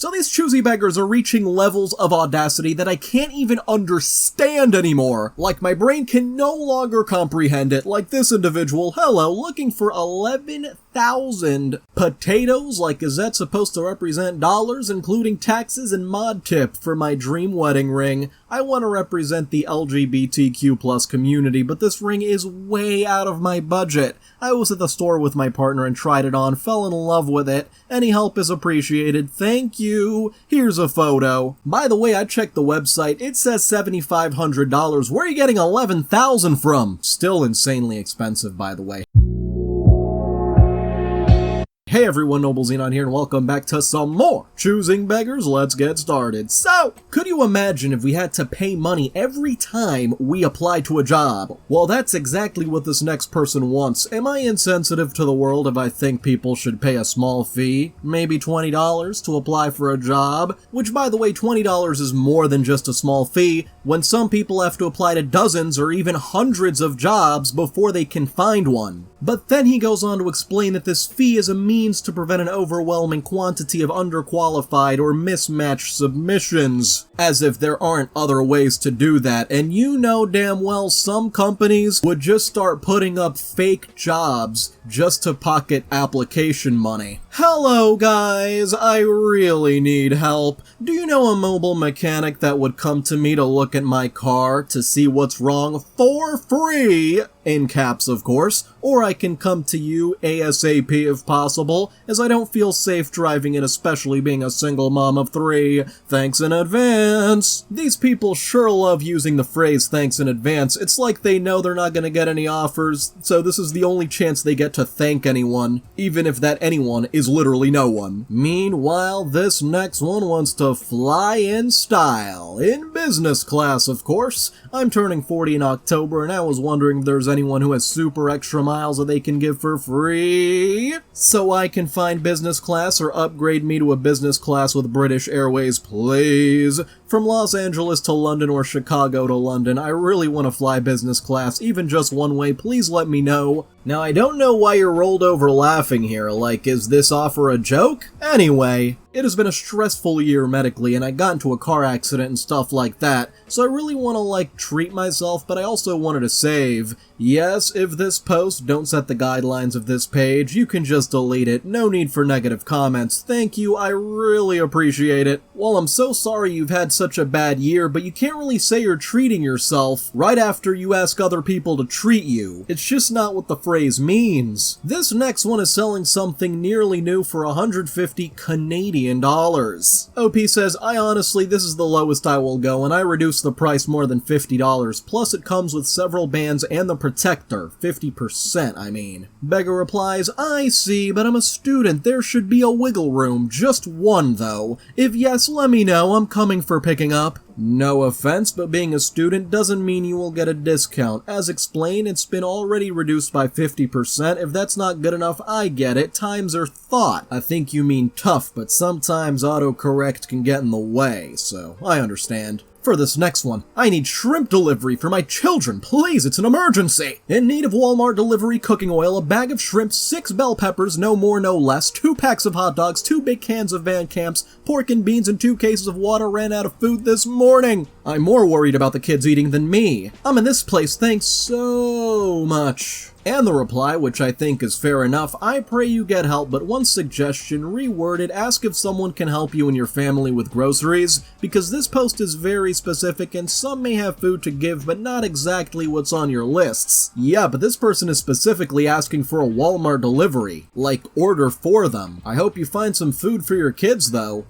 So these Choosy beggars are reaching levels of audacity that I can't even understand anymore. Like, my brain can no longer comprehend it. Like this individual, hello, looking for 11,000 potatoes? Like, is that supposed to represent dollars, including taxes and mod tip for my dream wedding ring? I want to represent the LGBTQ plus community, but this ring is way out of my budget. I was at the store with my partner and tried it on, fell in love with it. Any help is appreciated. Thank you. Here's a photo. By the way, I checked the website. It says $7,500. Where are you getting $11,000 from? Still insanely expensive, by the way. Hey everyone, Xenon here, and welcome back to some more Choosing Beggars. Let's get started. So, could you imagine if we had to pay money every time we apply to a job? Well, that's exactly what this next person wants. Am I insensitive to the world if I think people should pay a small fee? Maybe $20 to apply for a job? Which, by the way, $20 is more than just a small fee, when some people have to apply to dozens or even hundreds of jobs before they can find one. But then he goes on to explain that this fee is a means to prevent an overwhelming quantity of underqualified or mismatched submissions. As if there aren't other ways to do that, and you know damn well some companies would just start putting up fake jobs just to pocket application money. Hello guys, I really need help. Do you know a mobile mechanic that would come to me to look at my car to see what's wrong for free? In caps, of course. Or I can come to you ASAP if possible, as I don't feel safe driving it, especially being a single mom of 3. Thanks in advance. These people sure love using the phrase thanks in advance. It's like they know they're not gonna get any offers, so this is the only chance they get to thank anyone, even if that anyone is literally no one. Meanwhile, this next one wants to fly in style. In business class, of course. I'm turning 40 in October, and I was wondering if there's anyone who has super extra miles that they can give for free, so I can find business class or upgrade me to a business class with British Airways, please. From Los Angeles to London or Chicago to London, I really want to fly business class, even just one way. Please let me know. Now, I don't know why you're rolled over laughing here. Like, is this offer a joke? Anyway, it has been a stressful year medically, and I got into a car accident and stuff like that, so I really want to, treat myself, but I also wanted to save. Yes, if this post don't set the guidelines of this page, you can just delete it. No need for negative comments. Thank you, I really appreciate it. Well, I'm so sorry you've had such a bad year, but you can't really say you're treating yourself right after you ask other people to treat you. It's just not what the phrase means. This next one is selling something nearly new for 150 Canadian dollars. OP says, I honestly, this is the lowest I will go, and I reduced the price more than $50, plus it comes with several bands and the protector, 50% I mean. Beggar replies, I see, but I'm a student, there should be a wiggle room, just one though. If yes, let me know, I'm coming for picking up. No offense, but being a student doesn't mean you will get a discount. As explained, it's been already reduced by 50%. If that's not good enough, I get it. Times are thought. I think you mean tough, but sometimes autocorrect can get in the way, so I understand. For this next one, I need shrimp delivery for my children, please, it's an emergency! In need of Walmart delivery cooking oil, a bag of shrimp, 6 bell peppers, no more no less, 2 packs of hot dogs, 2 big cans of Van Camps, pork and beans, and 2 cases of water. Ran out of food this morning! I'm more worried about the kids eating than me. I'm in this place, thanks so much. And the reply, which I think is fair enough, I pray you get help, but one suggestion, reworded, ask if someone can help you and your family with groceries, because this post is very specific and some may have food to give, but not exactly what's on your lists. Yeah, but this person is specifically asking for a Walmart delivery, like order for them. I hope you find some food for your kids though.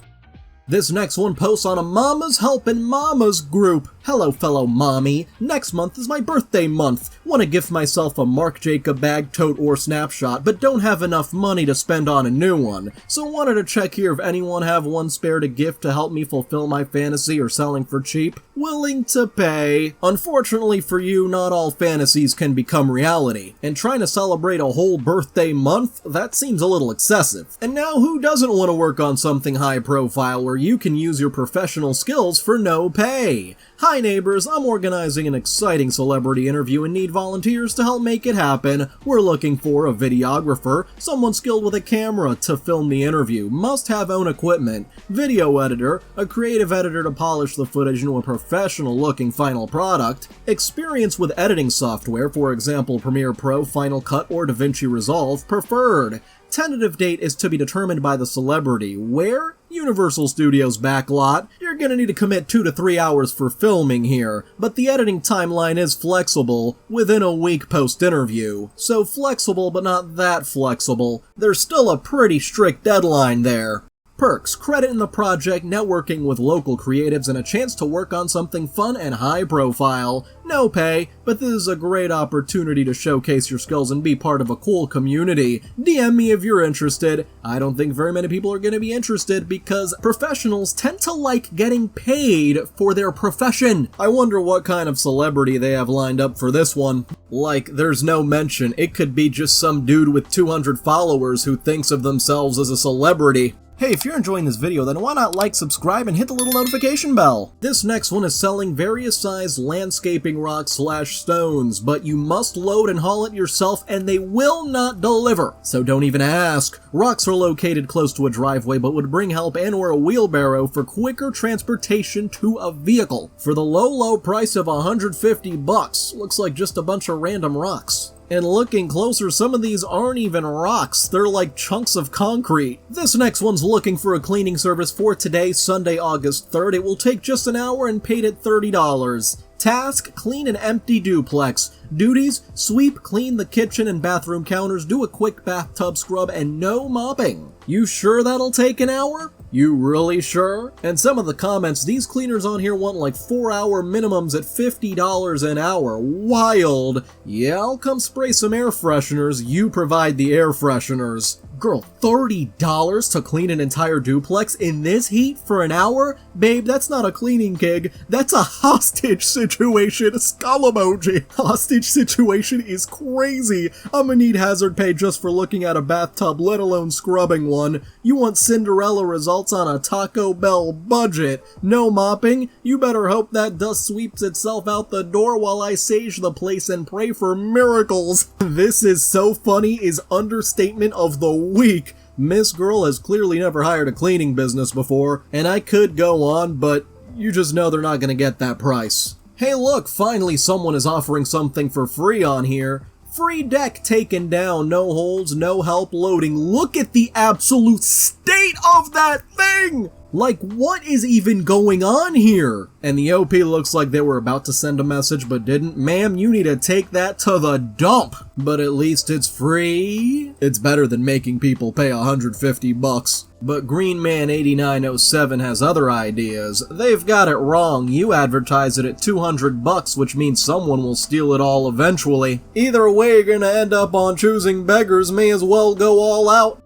This next one posts on a Mama's Helpin' Mamas group. Hello fellow mommy, next month is my birthday month. Want to gift myself a Marc Jacob bag, tote, or snapshot, but don't have enough money to spend on a new one. So wanted to check here if anyone have one spare to gift to help me fulfill my fantasy or selling for cheap. Willing to pay. Unfortunately for you, not all fantasies can become reality. And trying to celebrate a whole birthday month? That seems a little excessive. And now who doesn't want to work on something high profile where you can use your professional skills for no pay. Hi neighbors, I'm organizing an exciting celebrity interview and need volunteers to help make it happen. We're looking for a videographer, someone skilled with a camera to film the interview, must have own equipment, video editor, a creative editor to polish the footage into a professional looking final product, experience with editing software, for example Premiere Pro, Final Cut, or DaVinci Resolve, preferred. Tentative date is to be determined by the celebrity. Where? Universal Studios backlot. You're gonna need to commit 2 to 3 hours for filming here, but the editing timeline is flexible, within a week post-interview. So flexible, but not that flexible. There's still a pretty strict deadline there. Perks, credit in the project, networking with local creatives, and a chance to work on something fun and high profile. No pay, but this is a great opportunity to showcase your skills and be part of a cool community. DM me if you're interested. I don't think very many people are going to be interested because professionals tend to like getting paid for their profession. I wonder what kind of celebrity they have lined up for this one. Like, there's no mention. It could be just some dude with 200 followers who thinks of themselves as a celebrity. Hey, if you're enjoying this video, then why not like, subscribe, and hit the little notification bell? This next one is selling various size landscaping rocks / stones, but you must load and haul it yourself and they will not deliver. So don't even ask. Rocks are located close to a driveway but would bring help and or a wheelbarrow for quicker transportation to a vehicle. For the low price of $150, looks like just a bunch of random rocks. And looking closer, some of these aren't even rocks, they're like chunks of concrete. This next one's looking for a cleaning service for today, Sunday, August 3rd. It will take just an hour and paid at $30. Task, clean an empty duplex. Duties, sweep, clean the kitchen and bathroom counters, do a quick bathtub scrub, and no mopping. You sure that'll take an hour? You really sure? And some of the comments, these cleaners on here want like 4-hour minimums at $50 an hour. Wild. Yeah, I'll come spray some air fresheners, you provide the air fresheners. Girl, $30 to clean an entire duplex in this heat for an hour? Babe, that's not a cleaning gig, that's a hostage situation. Skull emoji. Hostage situation is crazy. I'ma need hazard pay just for looking at a bathtub, let alone scrubbing one. You want Cinderella results on a Taco Bell budget. No mopping? You better hope that dust sweeps itself out the door while I sage the place and pray for miracles. This is so funny is understatement of the week. Miss Girl has clearly never hired a cleaning business before, and I could go on, but you just know they're not gonna get that price. Hey look, finally someone is offering something for free on here. Free deck taken down, no holds, no help loading. Look at the absolute state of that thing! Like, what is even going on here? And the OP looks like they were about to send a message but didn't. Ma'am, you need to take that to the dump. But at least it's free. It's better than making people pay $150. But Greenman8907 has other ideas. They've got it wrong. You advertise it at $200, which means someone will steal it all eventually. Either way, you're gonna end up on Choosing Beggars. May as well go all out.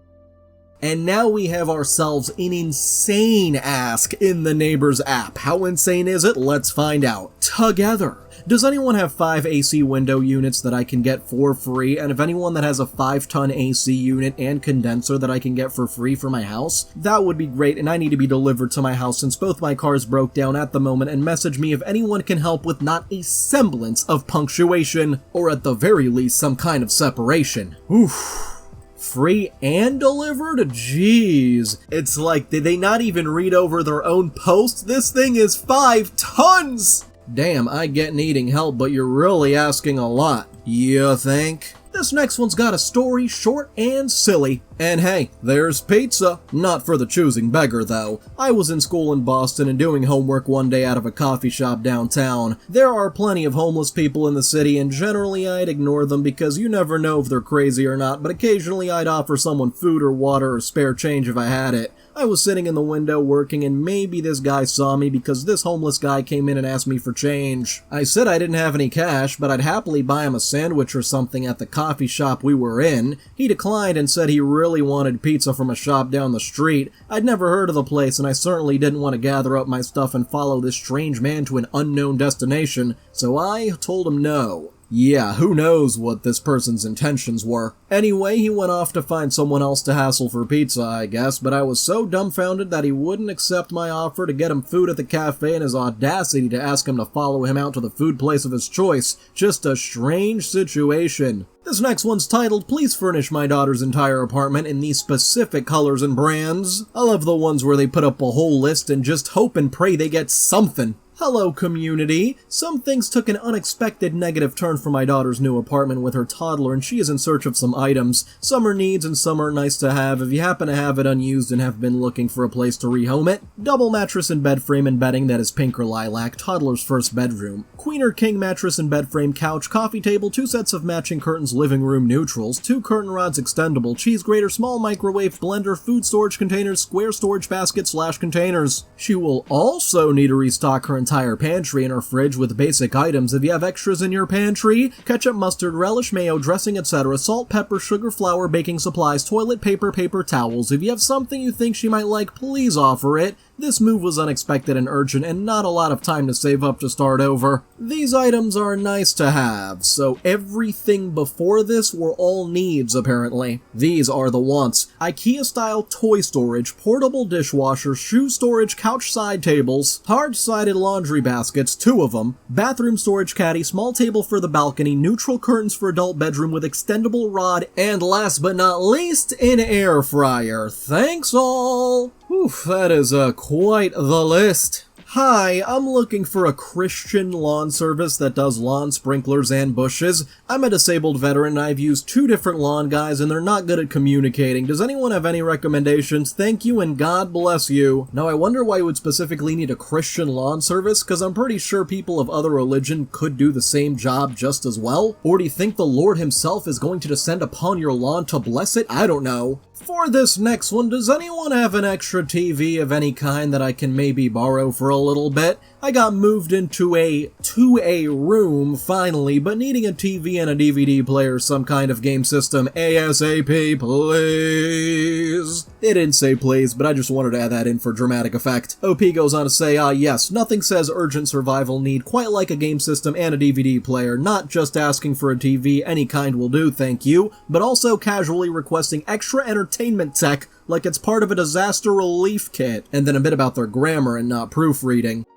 And now we have ourselves an insane ask in the Neighbors app. How insane is it? Let's find out together. Does anyone have 5 AC window units that I can get for free? And if anyone that has a 5-ton AC unit and condenser that I can get for free for my house, that would be great, and I need to be delivered to my house since both my cars broke down at the moment, and message me if anyone can help with not a semblance of punctuation, or at the very least some kind of separation. Oof. Free and delivered? Jeez. It's like, did they not even read over their own post? This thing is 5 tons! Damn, I get needing help, but you're really asking a lot. You think? This next one's got a story, short and silly. And hey, there's pizza. Not for the choosing beggar, though. I was in school in Boston and doing homework one day out of a coffee shop downtown. There are plenty of homeless people in the city, and generally I'd ignore them because you never know if they're crazy or not, but occasionally I'd offer someone food or water or spare change if I had it. I was sitting in the window working, and maybe this guy saw me because this homeless guy came in and asked me for change. I said I didn't have any cash, but I'd happily buy him a sandwich or something at the coffee shop we were in. He declined and said he really wanted pizza from a shop down the street. I'd never heard of the place, and I certainly didn't want to gather up my stuff and follow this strange man to an unknown destination, so I told him no. Yeah, who knows what this person's intentions were. Anyway, he went off to find someone else to hassle for pizza, I guess, but I was so dumbfounded that he wouldn't accept my offer to get him food at the cafe and his audacity to ask him to follow him out to the food place of his choice. Just a strange situation. This next one's titled, "Please furnish my daughter's entire apartment in these specific colors and brands." I love the ones where they put up a whole list and just hope and pray they get something. Hello, community. Some things took an unexpected negative turn for my daughter's new apartment with her toddler, and she is in search of some items. Some are needs and some are nice to have if you happen to have it unused and have been looking for a place to rehome it. Double mattress and bed frame and bedding that is pink or lilac, toddler's first bedroom. Queen or king mattress and bed frame, couch, coffee table, 2 sets of matching curtains, living room neutrals, 2 curtain rods extendable, cheese grater, small microwave, blender, food storage containers, square storage basket / containers. She will also need to restock her entire pantry and her fridge with basic items if you have extras in your pantry: ketchup, mustard, relish, mayo, dressing, etc., salt, pepper, sugar, flour, baking supplies, toilet paper, paper towels. If you have something you think she might like, please offer it. This move was unexpected and urgent and not a lot of time to save up to start over. These items are nice to have, so everything before this were all needs apparently. These are the wants: IKEA-style toy storage, portable dishwasher, shoe storage, couch side tables, hard-sided laundry baskets, 2 of them, bathroom storage caddy, small table for the balcony, neutral curtains for adult bedroom with extendable rod, and last but not least, an air fryer. Thanks all! Whew, that is quite the list. Hi, I'm looking for a Christian lawn service that does lawn sprinklers and bushes. I'm a disabled veteran and I've used 2 different lawn guys and they're not good at communicating. Does anyone have any recommendations? Thank you and God bless you. Now I wonder why you would specifically need a Christian lawn service, because I'm pretty sure people of other religion could do the same job just as well. Or do you think the Lord himself is going to descend upon your lawn to bless it? I don't know. For this next one, does anyone have an extra TV of any kind that I can maybe borrow for a little bit? I got moved into a 2A room finally, but needing a TV and a DVD player, some kind of game system ASAP, please. It didn't say please, but I just wanted to add that in for dramatic effect. OP goes on to say, yes, nothing says urgent survival need quite like a game system and a DVD player. Not just asking for a TV, any kind will do, thank you, but also casually requesting extra entertainment tech like it's part of a disaster relief kit. And then a bit about their grammar and not proofreading.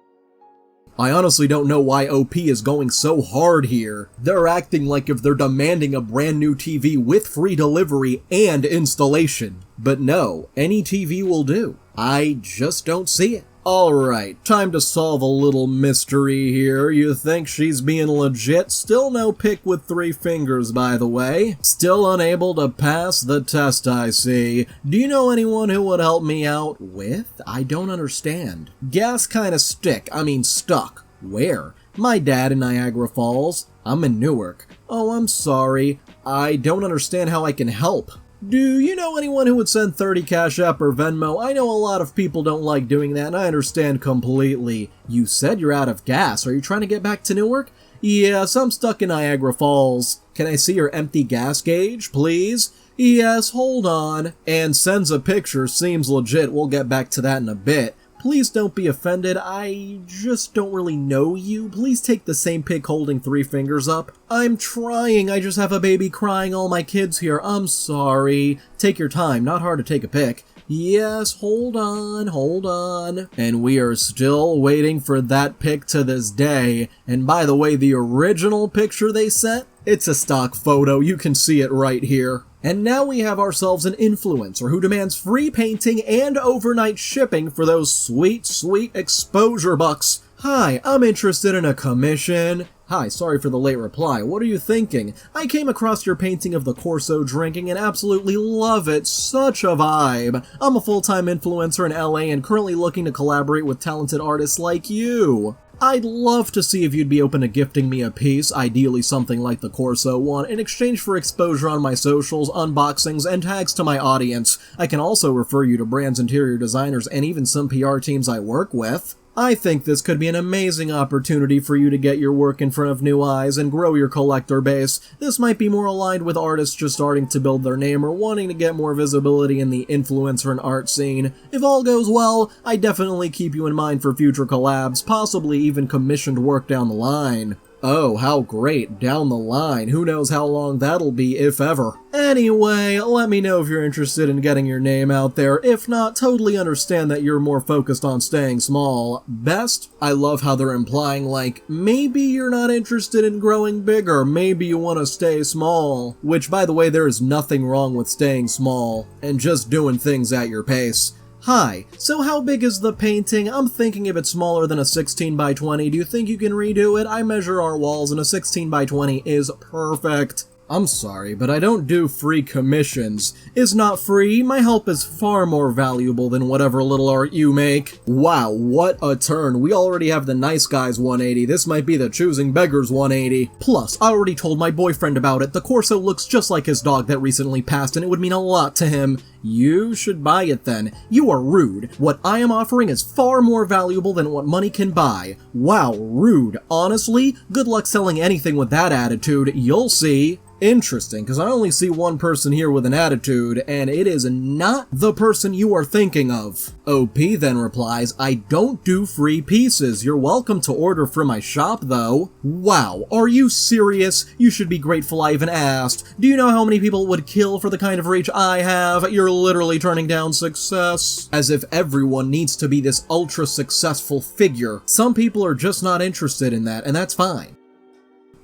I honestly don't know why OP is going so hard here. They're acting like if they're demanding a brand new TV with free delivery and installation. But no, any TV will do. I just don't see it. Alright, time to solve a little mystery here. You think she's being legit? Still no pick with 3 fingers, by the way. Still unable to pass the test, I see. Do you know anyone who would help me out with? I don't understand. Gas kinda stuck. Where? My dad in Niagara Falls. I'm in Newark. Oh, I'm sorry. I don't understand how I can help. Do you know anyone who would send 30 Cash App or Venmo? I know a lot of people don't like doing that, and I understand completely. You said you're out of gas. Are you trying to get back to Newark? Yes, I'm stuck in Niagara Falls. Can I see your empty gas gauge, please? Yes, hold on. And sends a picture. Seems legit. We'll get back to that in a bit. Please don't be offended, I just don't really know you. Please take the same pic holding 3 fingers up. I'm trying, I just have a baby crying, all my kids here. I'm sorry. Take your time, not hard to take a pic. Yes, hold on. And we are still waiting for that pic to this day. And by the way, the original picture they sent, it's a stock photo, you can see it right here. And now we have ourselves an influencer who demands free painting and overnight shipping for those sweet, sweet exposure bucks. Hi, I'm interested in a commission. Hi, sorry for the late reply. What are you thinking? I came across your painting of the Corso drinking and absolutely love it. Such a vibe. I'm a full-time influencer in LA and currently looking to collaborate with talented artists like you. I'd love to see if you'd be open to gifting me a piece, ideally something like the Corso one, in exchange for exposure on my socials, unboxings, and tags to my audience. I can also refer you to brands, interior designers, and even some PR teams I work with. I think this could be an amazing opportunity for you to get your work in front of new eyes and grow your collector base. This might be more aligned with artists just starting to build their name or wanting to get more visibility in the influencer and art scene. If all goes well, I definitely keep you in mind for future collabs, possibly even commissioned work down the line. Oh, how great. Down the line. Who knows how long that'll be, if ever. Anyway, let me know if you're interested in getting your name out there. If not, totally understand that you're more focused on staying small. Best? I love how they're implying, like, maybe you're not interested in growing bigger, maybe you want to stay small. Which, by the way, there is nothing wrong with staying small, and just doing things at your pace. Hi, so how big is the painting? I'm thinking if it's smaller than a 16 by 20, do you think you can redo it? I measure our walls and a 16 by 20 is perfect. I'm sorry, but I don't do free commissions. Is not free, my help is far more valuable than whatever little art you make. Wow, what a turn. We already have the nice guys 180, this might be the ChoosingBeggars 180. Plus, I already told my boyfriend about it, the Corso looks just like his dog that recently passed and it would mean a lot to him. You should buy it then. You are rude. What I am offering is far more valuable than what money can buy. Wow, rude. Honestly, good luck selling anything with that attitude, you'll see. Interesting, because I only see one person here with an attitude, and it is not the person you are thinking of. OP then replies, I don't do free pieces. You're welcome to order from my shop, though. Wow, are you serious? You should be grateful I even asked. Do you know how many people would kill for the kind of reach I have? You're literally turning down success. As if everyone needs to be this ultra-successful figure. Some people are just not interested in that, and that's fine.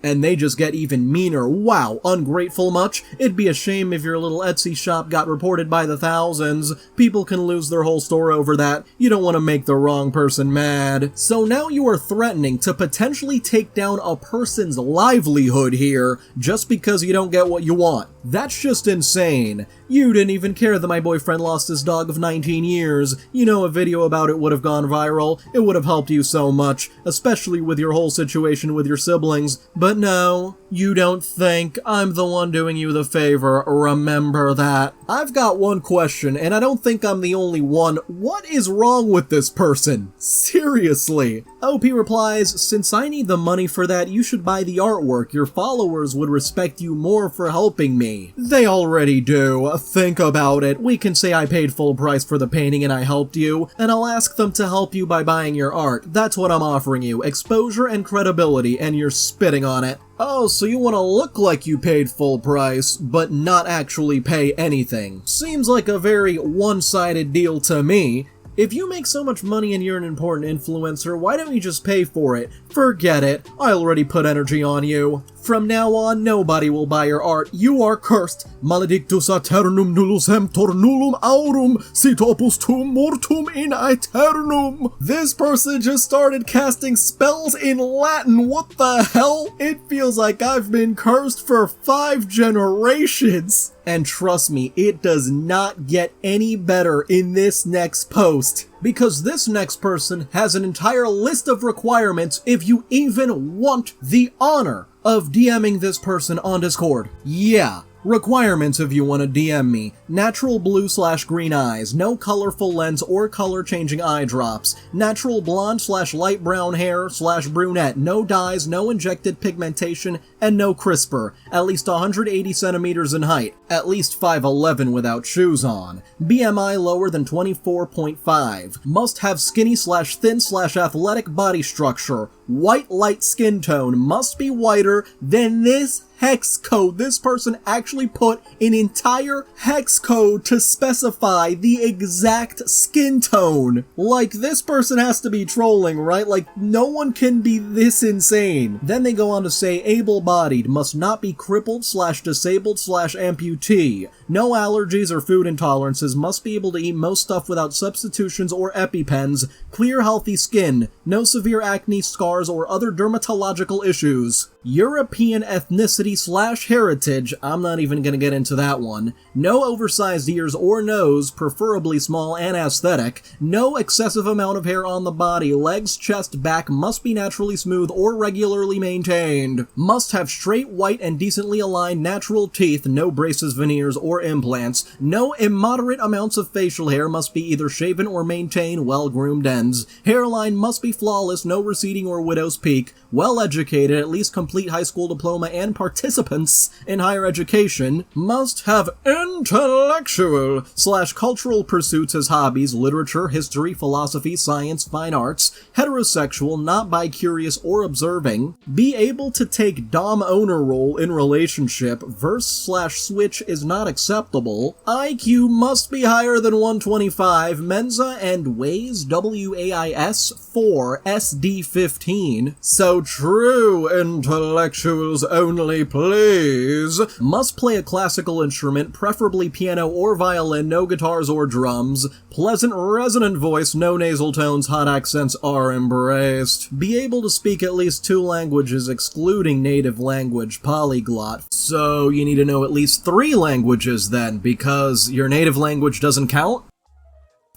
And they just get even meaner. Wow, ungrateful much? It'd be a shame if your little Etsy shop got reported by the thousands. People can lose their whole store over that. You don't want to make the wrong person mad. So now you are threatening to potentially take down a person's livelihood here just because you don't get what you want. That's just insane. You didn't even care that my boyfriend lost his dog of 19 years. You know, a video about it would have gone viral. It would have helped you so much, especially with your whole situation with your siblings. But no, you don't think. I'm the one doing you the favor. Remember that. I've got one question, and I don't think I'm the only one. What is wrong with this person? Seriously. OP replies, since I need the money for that, you should buy the artwork. Your followers would respect you more for helping me. They already do. Think about it. We can say I paid full price for the painting and I helped you, and I'll ask them to help you by buying your art. That's what I'm offering you. Exposure and credibility, and you're spitting on it. Oh, so you want to look like you paid full price, but not actually pay anything. Seems like a very one-sided deal to me. If you make so much money and you're an important influencer, why don't you just pay for it? Forget it. I already put energy on you. From now on, nobody will buy your art. You are cursed. Maledictus aeternum nullus emptor nullum aurum sit opus tuum mortum in aeternum. This person just started casting spells in Latin. What the hell? It feels like I've been cursed for 5 generations. And trust me, it does not get any better in this next post. Because this next person has an entire list of requirements if you even want the honor of DMing this person on Discord. Yeah. Requirements if you want to DM me. Natural blue/green eyes, no colorful lens or color-changing eye drops, natural blonde/light brown hair/brunette, no dyes, no injected pigmentation, and no CRISPR, at least 180 centimeters in height, at least 5'11" without shoes on, BMI lower than 24.5, must have skinny/thin/athletic body structure, white light skin tone, must be whiter than this hex code. This person actually put an entire hex code to specify the exact skin tone. Like, this person has to be trolling, right? Like, no one can be this insane. Then they go on to say, able-bodied, must not be crippled/disabled/amputee. No allergies or food intolerances, must be able to eat most stuff without substitutions or EpiPens. Clear, healthy skin. No severe acne, scars, or other dermatological issues. European ethnicity/heritage, I'm not even gonna get into that one. No oversized ears or nose, preferably small and aesthetic. No excessive amount of hair on the body. Legs, chest, back must be naturally smooth or regularly maintained. Must have straight, white, and decently aligned natural teeth. No braces, veneers, or implants. No immoderate amounts of facial hair, must be either shaven or maintain well-groomed ends. Hairline must be flawless, no receding or widow's peak. Well educated, at least complete complete high school diploma and participants in higher education must have intellectual/cultural pursuits as hobbies, literature, history, philosophy, science, fine arts, heterosexual, not bi-curious or observing, be able to take dom-owner role in relationship, verse/switch is not acceptable, IQ must be higher than 125, Mensa and Ways, WAIS 4, SD 15, so true intellectuals only please, must play a classical instrument, preferably piano or violin, no guitars or drums, pleasant resonant voice, no nasal tones, hot accents are embraced, be able to speak at least 2 languages excluding native language, polyglot, so you need to know at least 3 languages then, because your native language doesn't count?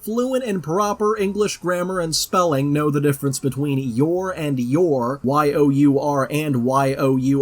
Fluent in proper English grammar and spelling, know the difference between your and your, Y-O-U-R and Y-O-U''re,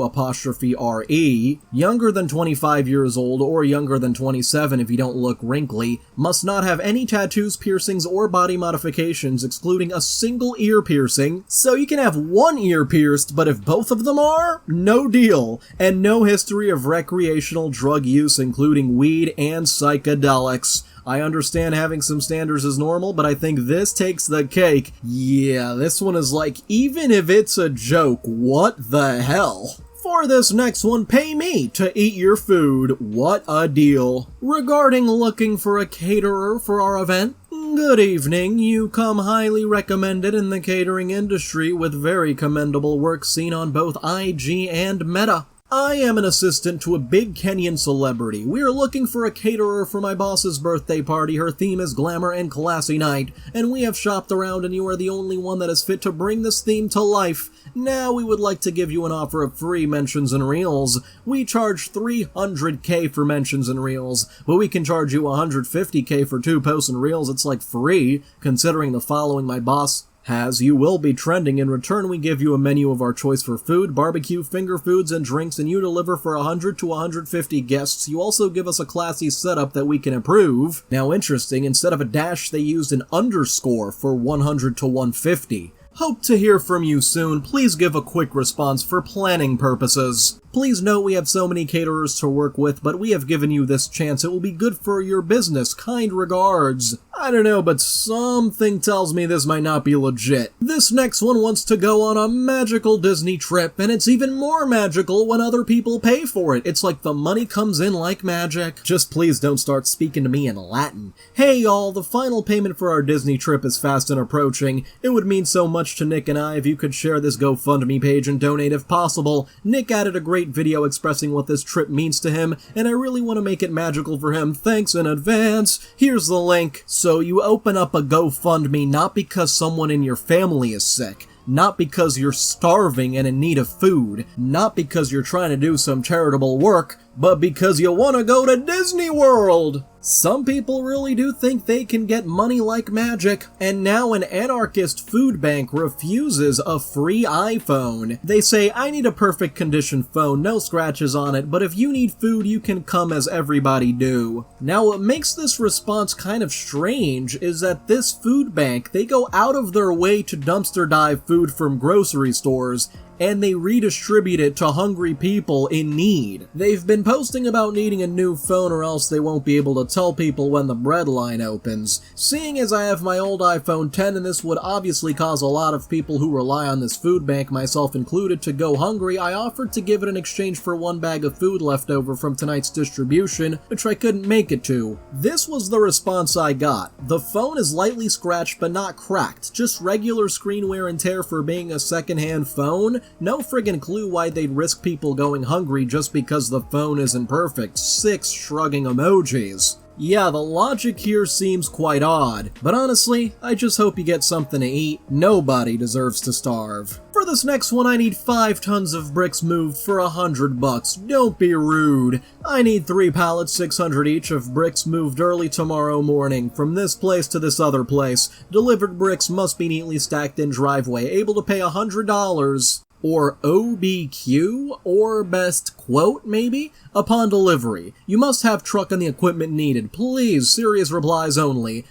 younger than 25 years old or younger than 27 if you don't look wrinkly, must not have any tattoos, piercings, or body modifications excluding a single ear piercing, so you can have 1 ear pierced, but if both of them are, no deal, and no history of recreational drug use including weed and psychedelics. I understand having some standards is normal, but I think this takes the cake. Yeah, this one is like, even if it's a joke, what the hell? For this next one, pay me to eat your food. What a deal. Regarding looking for a caterer for our event, good evening. You come highly recommended in the catering industry with very commendable work seen on both IG and Meta. I am an assistant to a big Kenyan celebrity. We are looking for a caterer for my boss's birthday party. Her theme is glamour and classy night, and we have shopped around and you are the only one that is fit to bring this theme to life. Now we would like to give you an offer of free mentions and reels. We charge $300K for mentions and reels, but we can charge you $150K for 2 posts and reels. It's like free, considering the following my boss has. You will be trending. In return, we give you a menu of our choice for food, barbecue, finger foods, and drinks, and you deliver for 100 to 150 guests. You also give us a classy setup that we can approve. Now, interesting, instead of a dash, they used an underscore for 100 to 150. Hope to hear from you soon. Please give a quick response for planning purposes. Please note we have so many caterers to work with, but we have given you this chance. It will be good for your business. Kind regards. I don't know, but something tells me this might not be legit. This next one wants to go on a magical Disney trip, and it's even more magical when other people pay for it. It's like the money comes in like magic. Just please don't start speaking to me in Latin. Hey y'all, the final payment for our Disney trip is fast and approaching. It would mean so much to Nick and I if you could share this GoFundMe page and donate if possible. Nick added a great video expressing what this trip means to him, and I really want to make it magical for him. Thanks in advance. Here's the link. So you open up a GoFundMe not because someone in your family is sick, not because you're starving and in need of food, not because you're trying to do some charitable work, but because you want to go to Disney World! Some people really do think they can get money like magic, and now an anarchist food bank refuses a free iPhone. They say, I need a perfect condition phone, no scratches on it, but if you need food, you can come as everybody do. Now what makes this response kind of strange is that this food bank, they go out of their way to dumpster dive food from grocery stores, and they redistribute it to hungry people in need. They've been posting about needing a new phone or else they won't be able to tell people when the bread line opens. Seeing as I have my old iPhone 10 and this would obviously cause a lot of people who rely on this food bank, myself included, to go hungry, I offered to give it in exchange for 1 bag of food left over from tonight's distribution, which I couldn't make it to. This was the response I got. The phone is lightly scratched but not cracked, just regular screen wear and tear for being a secondhand phone. No friggin' clue why they'd risk people going hungry just because the phone isn't perfect. 6 shrugging emojis. Yeah, the logic here seems quite odd, but honestly, I just hope you get something to eat. Nobody deserves to starve. For this next one, I need 5 tons of bricks moved for $100. Don't be rude. I need 3 pallets, 600 each, of bricks moved early tomorrow morning, from this place to this other place. Delivered bricks must be neatly stacked in driveway, able to pay $100. Or OBQ, or best quote, maybe? Upon delivery. You must have truck and the equipment needed. Please, serious replies only.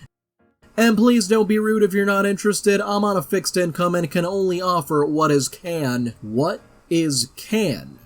And please don't be rude if you're not interested. I'm on a fixed income and can only offer what is can. What? is can?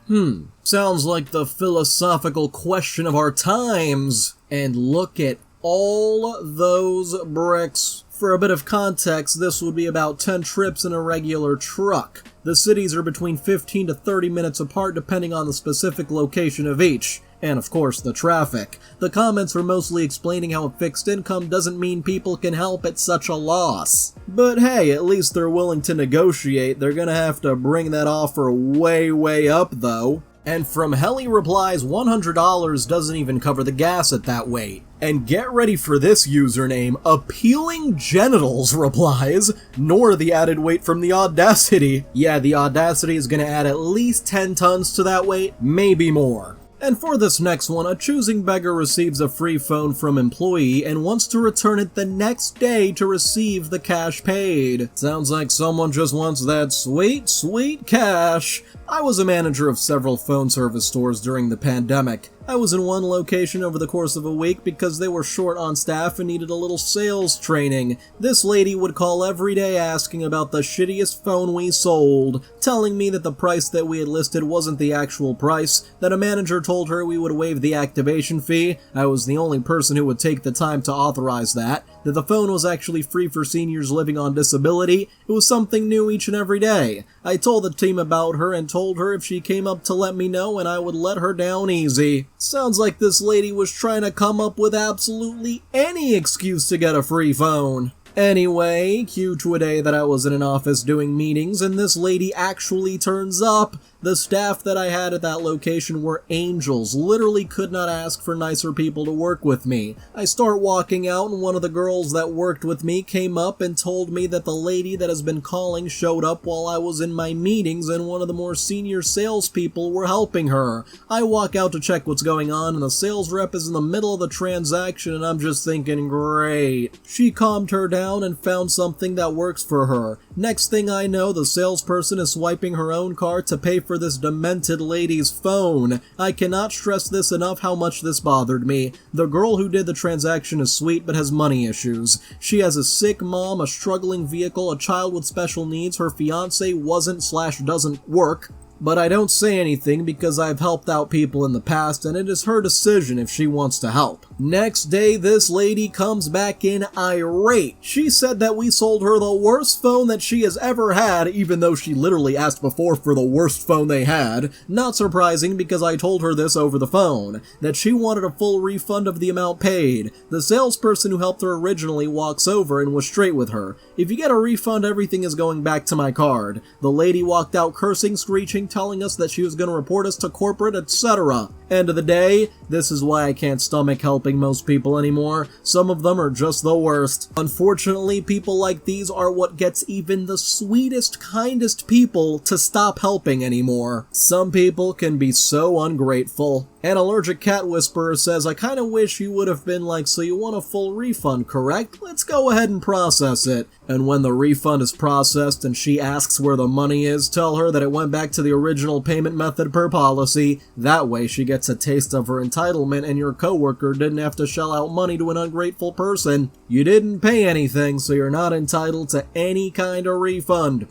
Sounds like the philosophical question of our times. And look at all those bricks. For a bit of context, this would be about 10 trips in a regular truck. The cities are between 15 to 30 minutes apart depending on the specific location of each. And of course, the traffic. The comments were mostly explaining how a fixed income doesn't mean people can help at such a loss. But hey, at least they're willing to negotiate. They're gonna have to bring that offer way up though. And from Helly replies, $100 doesn't even cover the gas at that weight. And get ready for this username, Appealing Genitals replies, nor the added weight from the Audacity. Yeah, the Audacity is gonna add at least 10 tons to that weight, maybe more. And for this next one, a choosing beggar receives a free phone from employee and wants to return it the next day to receive the cash paid. Sounds like someone just wants that sweet cash. I was a manager of several phone service stores during the pandemic. I was in one location over the course of a week because they were short on staff and needed a little sales training. This lady would call every day asking about the shittiest phone we sold, telling me that the price that we had listed wasn't the actual price, that a manager told her we would waive the activation fee, I was the only person who would take the time to authorize that the phone was actually free for seniors living on disability. It was something new each and every day. I told the team about her and told her if she came up to let me know and I would let her down easy. Sounds like this lady was trying to come up with absolutely any excuse to get a free phone. Anyway, cue to a day that I was in an office doing meetings and this lady actually turns up. The staff that I had at that location were angels, literally could not ask for nicer people to work with me. I start walking out and one of the girls that worked with me came up and told me that the lady that has been calling showed up while I was in my meetings and one of the more senior salespeople were helping her. I walk out to check what's going on and the sales rep is in the middle of the transaction and I'm just thinking, great. She calmed her down and found something that works for her. Next thing I know, the salesperson is swiping her own card to pay for this demented lady's phone. I cannot stress this enough how much this bothered me. The girl who did the transaction is sweet but has money issues. She has a sick mom, a struggling vehicle, a child with special needs, her fiance wasn't/doesn't work. But I don't say anything because I've helped out people in the past and it is her decision if she wants to help. Next day, this lady comes back in irate. She said that we sold her the worst phone that she has ever had, even though she literally asked before for the worst phone they had. Not surprising because I told her this over the phone, that she wanted a full refund of the amount paid. The salesperson who helped her originally walks over and was straight with her. If you get a refund, everything is going back to my card. The lady walked out cursing, screeching, telling us that she was going to report us to corporate, etc. End of the day, this is why I can't stomach helping most people anymore. Some of them are just the worst. Unfortunately, people like these are what gets even the sweetest, kindest people to stop helping anymore. Some people can be so ungrateful. An allergic cat whisperer says, I kinda wish you would have been like, so you want a full refund, correct? Let's go ahead and process it. And when the refund is processed and she asks where the money is, tell her that it went back to the original payment method per policy. That way she gets a taste of her entitlement and your coworker didn't have to shell out money to an ungrateful person. You didn't pay anything, so you're not entitled to any kind of refund.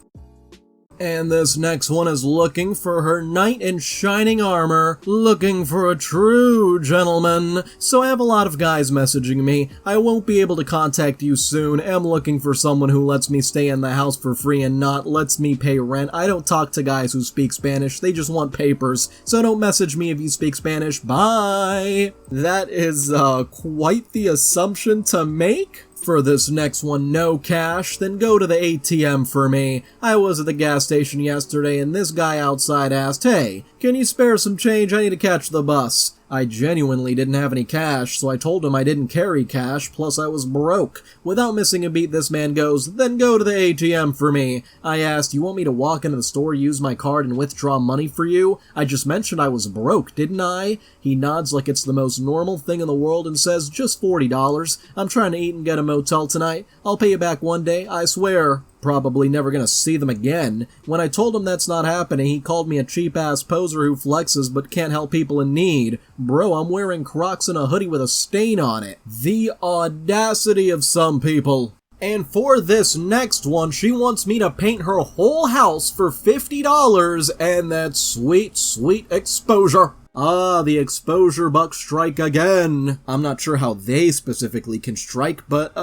And this next one is looking for her knight in shining armor, looking for a true gentleman. So I have a lot of guys messaging me. I won't be able to contact you soon. I'm looking for someone who lets me stay in the house for free and not lets me pay rent. I don't talk to guys who speak Spanish. They just want papers. So don't message me if you speak Spanish. Bye! That is quite the assumption to make. For this next one, no cash, then go to the ATM for me. I was at the gas station yesterday and this guy outside asked, hey, can you spare some change? I need to catch the bus. I genuinely didn't have any cash, so I told him I didn't carry cash, plus I was broke. Without missing a beat, this man goes, then go to the ATM for me. I asked, you want me to walk into the store, use my card, and withdraw money for you? I just mentioned I was broke, didn't I? He nods like it's the most normal thing in the world and says, just $40. I'm trying to eat and get a motel tonight. I'll pay you back one day, I swear. Probably never gonna see them again. When I told him that's not happening, he called me a cheap-ass poser who flexes but can't help people in need. Bro, I'm wearing Crocs and a hoodie with a stain on it. The audacity of some people. And for this next one, she wants me to paint her whole house for $50 and that sweet, sweet exposure. Ah, the exposure bucks strike again. I'm not sure how they specifically can strike, but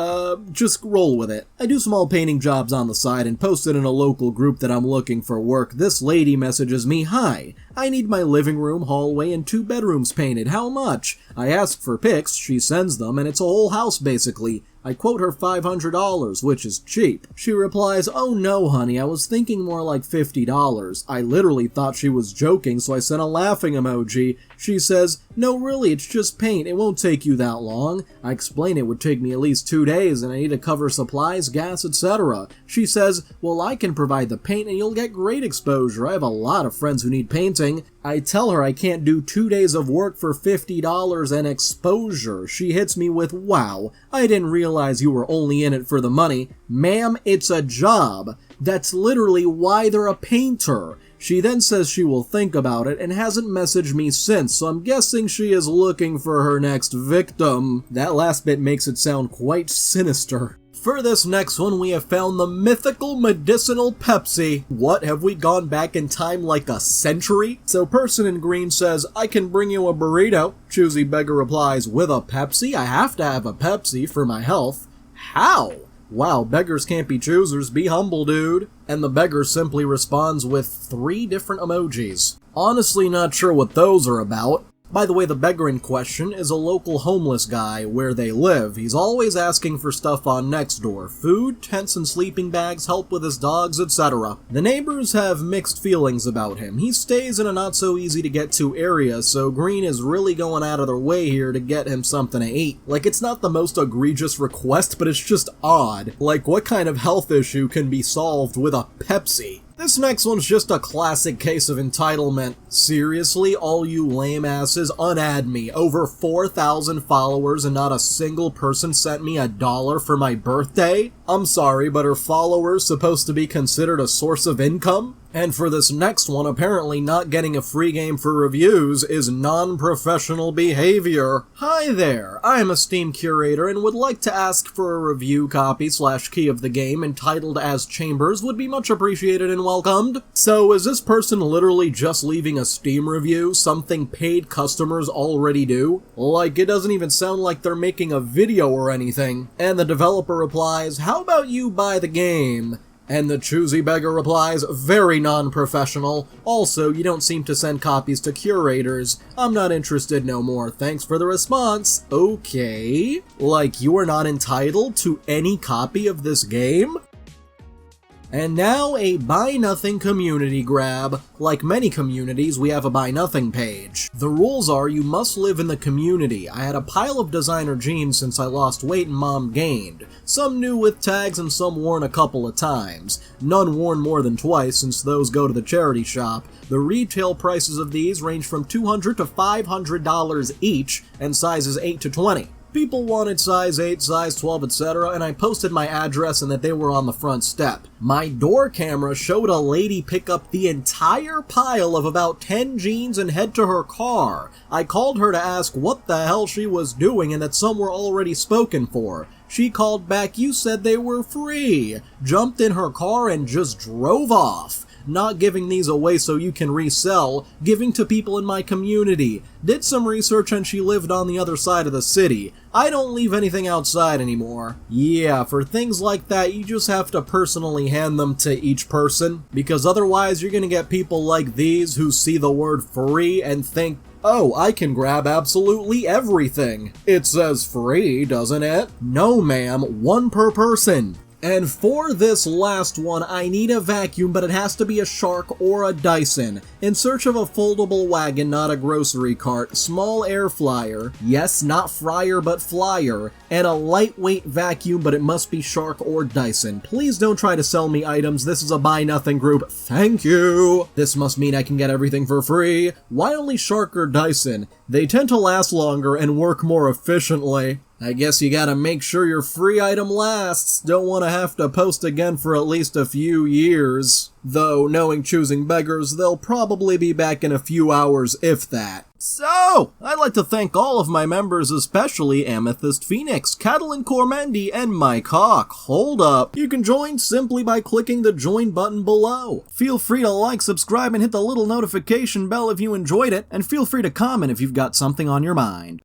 just roll with it. I do small painting jobs on the side and post it in a local group that I'm looking for work. This lady messages me, "Hi, I need my living room, hallway, and 2 bedrooms painted. How much?" I ask for pics, she sends them, and it's a whole house basically. I quote her $500, which is cheap. She replies, "Oh no, honey, I was thinking more like $50. I literally thought she was joking, so I sent a laughing emoji. She says, "No, really, it's just paint. It won't take you that long." I explain it would take me at least 2 days, and I need to cover supplies, gas, etc. She says, "Well, I can provide the paint, and you'll get great exposure. I have a lot of friends who need painting." I tell her I can't do 2 days of work for $50 and exposure. She hits me with, "Wow, I didn't realize you were only in it for the money." Ma'am, it's a job. That's literally why they're a painter. She then says she will think about it and hasn't messaged me since, so I'm guessing she is looking for her next victim. That last bit makes it sound quite sinister. For this next one, we have found the mythical Medicinal Pepsi. What, have we gone back in time like a century? So person in green says, "I can bring you a burrito." Choosy Beggar replies, "With a Pepsi? I have to have a Pepsi for my health." How? Wow, beggars can't be choosers, be humble, dude. And the beggar simply responds with 3 different emojis. Honestly not sure what those are about. By the way, the beggar in question is a local homeless guy where they live. He's always asking for stuff on Nextdoor. Food, tents and sleeping bags, help with his dogs, etc. The neighbors have mixed feelings about him. He stays in a not so easy to get to area, so Green is really going out of their way here to get him something to eat. Like, it's not the most egregious request, but it's just odd. Like, what kind of health issue can be solved with a Pepsi? This next one's just a classic case of entitlement. Seriously, all you lame asses, unadd me. Over 4,000 followers and not a single person sent me $1 for my birthday? I'm sorry, but are followers supposed to be considered a source of income? And for this next one, apparently not getting a free game for reviews is non-professional behavior. Hi there, I am a Steam curator and would like to ask for a review copy / key of the game entitled as Chambers would be much appreciated and welcomed. So is this person literally just leaving a Steam review, something paid customers already do? Like, it doesn't even sound like they're making a video or anything. And the developer replies, "How about you buy the game?" And the Choosy Beggar replies, "Very non-professional. Also, you don't seem to send copies to curators. I'm not interested no more. Thanks for the response." Okay. Like, you are not entitled to any copy of this game? And now a Buy Nothing community grab. Like many communities, we have a Buy Nothing page. The rules are you must live in the community. I had a pile of designer jeans since I lost weight and mom gained. Some new with tags and some worn a couple of times. None worn more than twice since those go to the charity shop. The retail prices of these range from $200 to $500 each and sizes 8 to 20. People wanted size 8, size 12, etc., and I posted my address and that they were on the front step. My door camera showed a lady pick up the entire pile of about 10 jeans and head to her car. I called her to ask what the hell she was doing and that some were already spoken for. She called back, "You said they were free," jumped in her car and just drove off. Not giving these away so you can resell, giving to people in my community. Did some research and she lived on the other side of the city. I don't leave anything outside anymore. Yeah, for things like that, you just have to personally hand them to each person, because otherwise you're gonna get people like these who see the word free and think, "Oh, I can grab absolutely everything. It says free, doesn't it?" No, ma'am, 1 per person. And for this last one, I need a vacuum, but it has to be a Shark or a Dyson. In search of a foldable wagon, not a grocery cart, small air fryer, yes, not fryer but flyer, and a lightweight vacuum, but it must be Shark or Dyson. Please don't try to sell me items, this is a Buy Nothing group, thank you! This must mean I can get everything for free. Why only Shark or Dyson? They tend to last longer and work more efficiently. I guess you gotta make sure your free item lasts. Don't want to have to post again for at least a few years. Though, knowing Choosing Beggars, they'll probably be back in a few hours, if that. So, I'd like to thank all of my members, especially Amethyst Phoenix, Catalan Cormendi, and Mike Hawk. Hold up. You can join simply by clicking the join button below. Feel free to like, subscribe, and hit the little notification bell if you enjoyed it, and feel free to comment if you've got something on your mind.